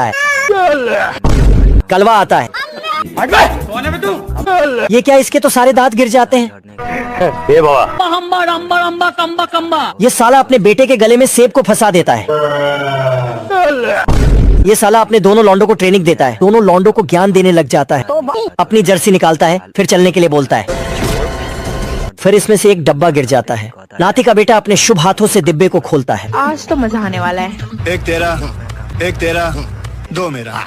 है, कलवा आता है। ये क्या, इसके तो सारे दांत गिर जाते हैं। ये साला अपने बेटे के गले में सेब को फंसा देता है। ये साला अपने दोनों लौंडों को ट्रेनिंग देता है, दोनों लौंडों को ज्ञान देने लग जाता है। अपनी जर्सी निकालता है, फिर चलने के लिए बोलता है। फिर इसमें से एक डब्बा गिर जाता है। नाती का बेटा अपने शुभ हाथों से डिब्बे को खोलता है। आज तो मजा आने वाला है। एक तेरा, दो मेरा।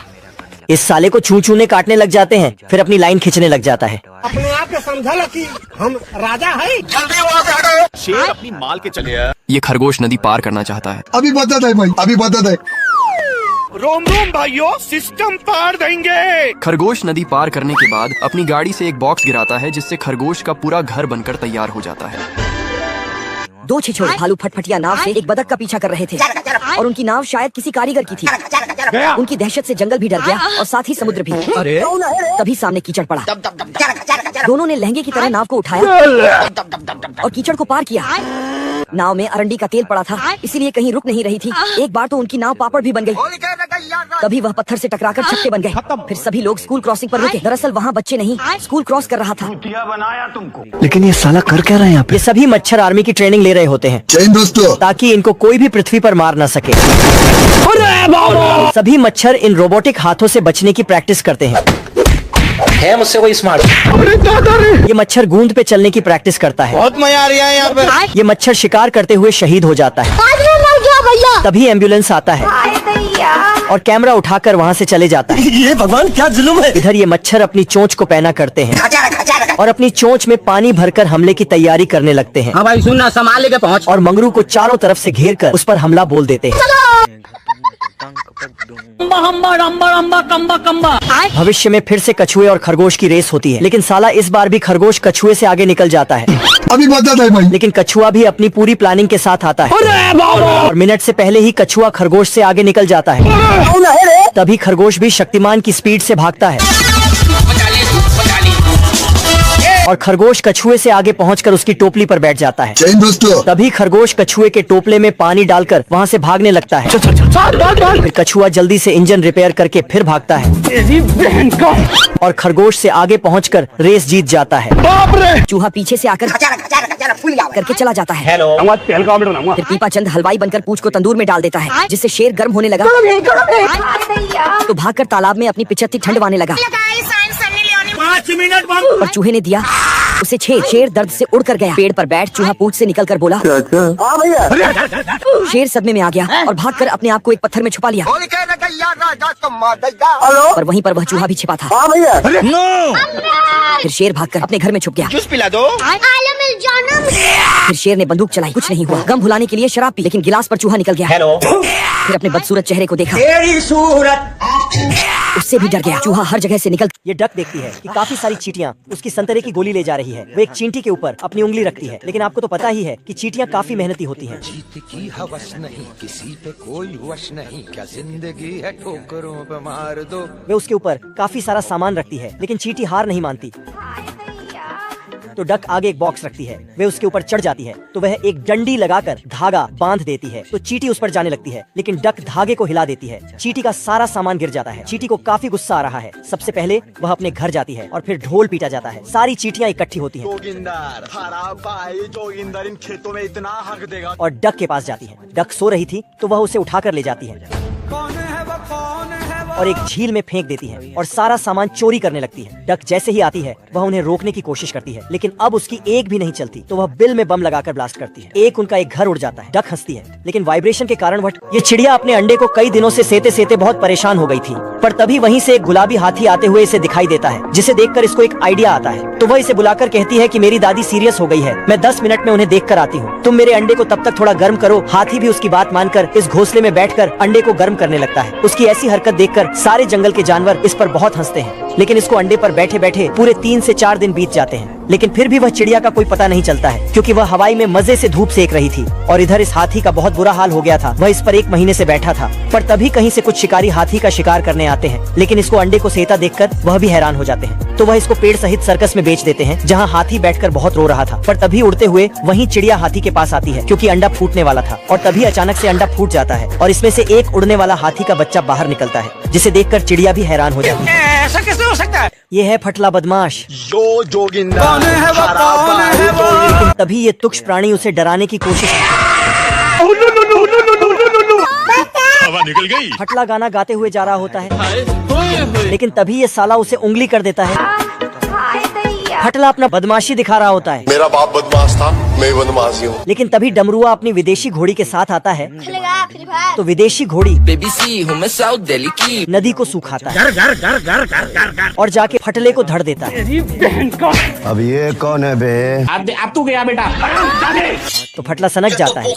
इस साले को चू ने काटने लग जाते हैं, फिर अपनी लाइन खींचने लग जाता है। अपने आप को समझा कि हम राजा है। जल्दी वहाँ से हटो। शेर अपनी माल के चले आया। ये खरगोश नदी पार करना चाहता है। अभी बता दे भाई, अभी बता दे। रोम रोम भाइयों, सिस्टम पार देंगे। खरगोश नदी पार करने के बाद अपनी गाड़ी से एक बॉक्स गिराता है, जिससे खरगोश का पूरा घर बनकर तैयार हो जाता है। दो छिछोरे भालू फटफटिया नाव से एक बतख का पीछा कर रहे थे और उनकी नाव शायद किसी कारीगर की थी। उनकी दहशत से जंगल भी डर गया और साथ ही समुद्र भी। तभी सामने कीचड़ पड़ा। दोनों ने लहंगे की तरह नाव को उठाया और कीचड़ को पार किया। नाव में अरंडी का तेल पड़ा था, इसीलिए कहीं रुक नहीं रही थी। एक बार तो उनकी नाव पापड़ भी बन गई। तभी वह पत्थर से टकराकर छक्के बन गए। फिर सभी लोग स्कूल क्रॉसिंग पर रुके। दरअसल वहाँ बच्चे नहीं, स्कूल क्रॉस कर रहा था। बनाया तुमको। लेकिन ये साला कर क्या रहा है यहाँ पे? ये सभी मच्छर आर्मी की ट्रेनिंग ले रहे होते हैं दोस्तों, ताकि इनको कोई भी पृथ्वी पर मार न सके। सभी मच्छर इन रोबोटिक हाथों से बचने की प्रैक्टिस करते हैं। है मुझसे कोई स्मार्ट? ये मच्छर गूंद पे चलने की प्रैक्टिस करता है। बहुत मजा आ रहा है यहाँ पे। ये मच्छर शिकार करते हुए शहीद हो जाता है। तभी एम्बुलेंस आता है और कैमरा उठाकर वहाँ से चले जाता है। ये भगवान क्या जुल्म है। इधर ये मच्छर अपनी चोंच को पहना करते हैं और अपनी चोंच में पानी भरकर हमले की तैयारी करने लगते हैं। हाँ भाई सुनना, संभाल लेके पहुँच। और मंगरू को चारों तरफ से घेर कर उस पर हमला बोल देते हैं। भविष्य में फिर से कछुए और खरगोश की रेस होती है, लेकिन साला इस बार भी खरगोश कछुए से आगे निकल जाता है। अभी बता दे भाई। लेकिन कछुआ भी अपनी पूरी प्लानिंग के साथ आता है और मिनट से पहले ही कछुआ खरगोश से आगे निकल जाता है। तभी खरगोश भी शक्तिमान की स्पीड से भागता है और खरगोश कछुए से आगे पहुंचकर उसकी टोपली पर बैठ जाता है। दोस्तों, तभी खरगोश कछुए के टोपले में पानी डालकर वहां से भागने लगता है। फिर कछुआ जल्दी से इंजन रिपेयर करके फिर भागता है और खरगोश से आगे पहुंचकर रेस जीत जाता है। चूहा पीछे से आकर करके चला जाता है। फिर पीपा चंद हलवाई बनकर पूंछ को तंदूर में डाल देता है, जिससे शेर गर्म होने लगा तो भागकर तालाब में अपनी पिचत्ती ठंडवाने लगा। 5 मिनट पर चूहे ने दिया उसे छेद। शेर दर्द से उड़कर गया। पेड़ पर बैठ चूहा पूंछ से निकलकर बोला। शेर सदमे में आ गया और भागकर अपने आप को एक पत्थर में छुपा लिया। पर वहीं पर वह चूहा भी छिपा था। फिर शेर भागकर अपने घर में छुप गया। जूस पिला दो। फिर शेर ने बंदूक चलाई, कुछ नहीं हुआ। गम भुलाने के लिए शराब पी, लेकिन गिलास पर चूहा निकल गया। फिर अपने बदसूरत चेहरे को देखा, उससे भी डर गया। चूहा हर जगह से निकल। ये डक देखती है कि काफी सारी चींटियां उसकी संतरे की गोली ले जा रही है। वो एक चींटी के ऊपर अपनी उंगली रखती है, लेकिन आपको तो पता ही है कि चींटियां काफी मेहनती होती हैं। जीत की हवस नहीं, किसी पे कोई वश नहीं, क्या जिंदगी है ठोकरों पे मार दो। वे उसके ऊपर काफी सारा सामान रखती है, लेकिन चींटी हार नहीं मानती। तो डक आगे एक बॉक्स रखती है। वे उसके ऊपर चढ़ जाती है तो वह एक डंडी लगाकर धागा बांध देती है। तो चींटी उस पर जाने लगती है, लेकिन डक धागे को हिला देती है। चींटी का सारा सामान गिर जाता है। चींटी को काफी गुस्सा आ रहा है। सबसे पहले वह अपने घर जाती है और फिर ढोल पीटा जाता है। सारी चींटियां इकट्ठी होती हैं जोगिंदर इन खेतों में इतना हक देगा। और डक के पास जाती है। डक सो रही थी तो वह उसे उठाकर ले जाती है और एक झील में फेंक देती है और सारा सामान चोरी करने लगती है। डक जैसे ही आती है वह उन्हें रोकने की कोशिश करती है, लेकिन अब उसकी एक भी नहीं चलती। तो वह बिल में बम लगाकर ब्लास्ट करती है। उनका एक घर उड़ जाता है। डक हंसती है, लेकिन वाइब्रेशन के कारण ये चिड़िया अपने अंडे को कई दिनों से सेते सेते बहुत परेशान हो गई थी। पर तभी वहीं से एक गुलाबी हाथी आते हुए इसे दिखाई देता है, जिसे देखकर इसको एक आइडिया आता है। तो वह इसे बुलाकर कहती है कि मेरी दादी सीरियस हो गई है, मैं 10 मिनट में उन्हें देख कर आती हूँ। तुम मेरे अंडे को तब तक थोड़ा गर्म करो। हाथी भी उसकी बात मानकर इस घोंसले में बैठकर अंडे को गर्म करने लगता है। उसकी ऐसी हरकत देखकर सारे जंगल के जानवर इस पर बहुत हंसते हैं, लेकिन इसको अंडे पर बैठे बैठे पूरे 3 से 4 दिन बीत जाते हैं। लेकिन फिर भी वह चिड़िया का कोई पता नहीं चलता है, क्योंकि वह हवाई में मजे से धूप सेक रही थी। और इधर इस हाथी का बहुत बुरा हाल हो गया था। वह इस पर 1 महीने से बैठा था। पर तभी कहीं से कुछ शिकारी हाथी का शिकार करने आते हैं, लेकिन इसको अंडे को सेता देखकर वह भी हैरान हो जाते हैं। तो वह इसको पेड़ सहित सर्कस में बेच देते हैं, जहाँ हाथी बैठकर बहुत रो रहा था। पर तभी उड़ते हुए वही चिड़िया हाथी के पास आती है, क्योंकि अंडा फूटने वाला था। और तभी अचानक से अंडा फूट जाता है और इसमें से एक उड़ने वाला हाथी का बच्चा बाहर निकलता है। जिसे देखकर चिड़िया भी हैरान हो जाती है। ऐसा कैसे हो सकता है? ये है फटला बदमाश। जो जोगिंदर कौन है वो? कौन है वो? लेकिन तभी ये तुक्ष प्राणी उसे डराने की कोशिश हवा निकल गई। फटला गाना गाते हुए जा रहा होता है, लेकिन तभी ये साला उसे उंगली कर देता है। फटला अपना बदमाशी दिखा रहा होता है, मेरा बाप बदमाश था, मैं बदमाश हूँ। लेकिन तभी डमरुआ अपनी विदेशी घोड़ी के साथ आता है, तो विदेशी घोड़ी बेबी हूँ मैं साउथ दिल्ली की। नदी को सुखाता है और जाके फटले को धड़ देता है। अब ये कौन है बे? अब तू गया बेटा। तो फटला सनक जाता है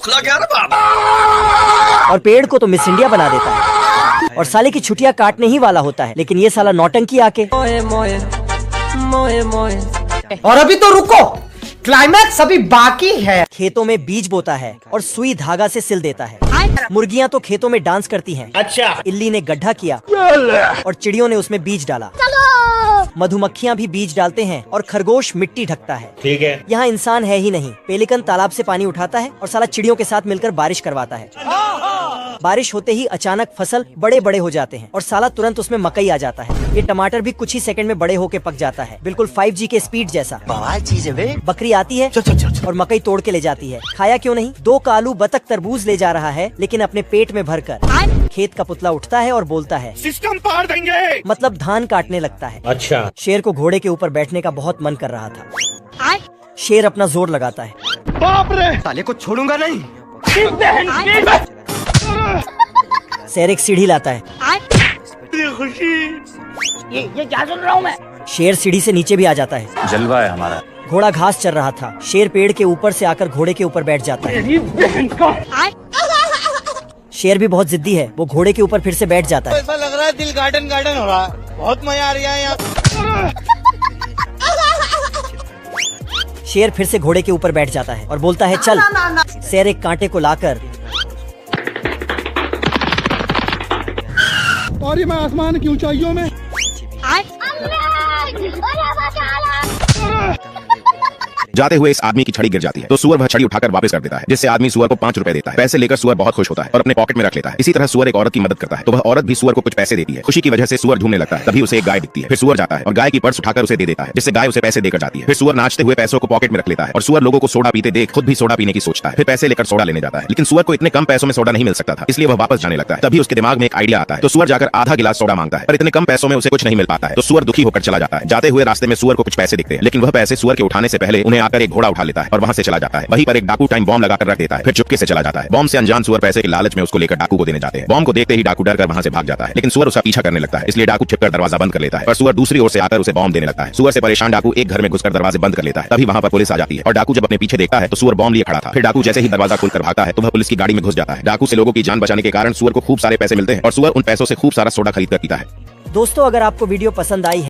और पेड़ को तो मिस इंडिया बना देता है और साले की छुट्टियां काटने ही वाला होता है, लेकिन ये साला नौटंकी आके और अभी तो रुको, क्लाइमैक्स अभी बाकी है। खेतों में बीज बोता है और सुई धागा से सिल देता है। मुर्गियां तो खेतों में डांस करती हैं। अच्छा। इल्ली ने गड्ढा किया और चिड़ियों ने उसमें बीज डाला। मधुमक्खियां भी बीज डालते हैं और खरगोश मिट्टी ढकता है। ठीक है। यहाँ इंसान है ही नहीं। पेलिकन तालाब से पानी उठाता है और साला चिड़ियों के साथ मिलकर बारिश करवाता है। बारिश होते ही अचानक फसल बड़े बड़े हो जाते हैं और साला तुरंत उसमें मकई आ जाता है। ये टमाटर भी कुछ ही सेकंड में बड़े होके पक जाता है, बिल्कुल 5G के स्पीड जैसा। बकरी आती है और मकई तोड़ के ले जाती है। खाया क्यों नहीं? 2 कालू बतख तरबूज ले जा रहा है, लेकिन अपने पेट में भरकर। खेत का पुतला उठता है और बोलता है, सिस्टम पार देंगे। मतलब धान काटने लगता है। अच्छा। शेर को घोड़े के ऊपर बैठने का बहुत मन कर रहा था। शेर अपना जोर लगाता है। बाप रे। साले को छोड़ूंगा नहीं। शेर एक सीढ़ी लाता है। खुशी। ये क्या सुन रहा हूँ मैं? शेर सीढ़ी से नीचे भी आ जाता है। जलवा है हमारा। घोड़ा घास चर रहा था। शेर पेड़ के ऊपर से आकर घोड़े के ऊपर बैठ जाता है। शेर भी बहुत जिद्दी है, वो घोड़े के ऊपर फिर से बैठ जाता है। ऐसा लग रहा है दिल गार्डन गार्डन हो रहा है। बहुत मजा आ रहा है यहाँ। शेर फिर से घोड़े के ऊपर बैठ जाता है और बोलता है, चल। शेर एक कांटे को लाकर और ये मैं आसमान की ऊंचाइयों में जाते हुए इस आदमी की छड़ी गिर जाती है, तो सुअर वह छड़ी उठाकर वापस कर देता है, जिससे आदमी सुअर को 5 रुपए देता है। पैसे लेकर सुअर बहुत खुश होता है और अपने पॉकेट में रख लेता है। इसी तरह सुअर एक औरत की मदद करता है, तो वह औरत भी सुअर को कुछ पैसे देती है। खुशी की वजह से सुअर ढूंढने लगता है, तभी उसे एक गाय दिखती है। फिर सुअर जाता है और गाय की पर्स उठाकर उसे दे देता है, जिससे गाय उसे पैसे देकर जाती है। फिर सुअर नाचते हुए पैसों को पॉकेट में रख लेता है और सुअर लोगों को सोडा पीते देख खुद भी सोडा पीने की सोचता है। फिर पैसे लेकर सोडा लेने जाता है, लेकिन सुअर को इतने कम पैसों में सोडा नहीं मिल सकता था, इसलिए वह वापस जाने लगता है। तभी उसके दिमाग में एक आइडिया आता है, तो सुअर जाकर आधा गिलास सोडा मांगता है, पर इतने कम पैसों में उसे कुछ नहीं मिल पाता है, तो सुअर दुखी होकर चला जाता है। जाते हुए रास्ते में सुअर को कुछ पैसे दिखते हैं, लेकिन वह पैसे सुअर के उठाने से पहले उन्हें आकर एक घोड़ा उठा लेता है और वहां से चला जाता है। वहीं पर एक डाकू टाइम बॉम्ब लगाकर रख देता है, फिर चुपके से चला जाता है। बॉम्ब से अनजान सुअर पैसे के लालच में उसको लेकर डाकू को देने जाते हैं। बॉम्ब को देखते ही डाकू डर कर वहां से भाग जाता है, लेकिन सुअर उसका पीछा करने लगता है, इसलिए डाकू छिपकर दरवाजा बंद कर लेता है और सुअर दूसरी ओर से आकर उसे बॉम्ब देने लगता है। सुअर से परेशान डाकू एक घर में घुसकर दरवाजे बंद कर लेता है। तभी वहां पर पुलिस आ जाती है और डाकू जब अपने पीछे देखता है तो सुअर बॉम्ब लिए खड़ा था। फिर डाकू जैसे ही दरवाजा खोलकर भागता है तो वह पुलिस की गाड़ी में घुस जाता है। डाकू से लोगों की जान बचाने के कारण सुअर को खूब सारे पैसे मिलते हैं और सुअर उन पैसों से खूब सारा सोडा खरीद कर पीता है। दोस्तों, अगर आपको वीडियो पसंद आई है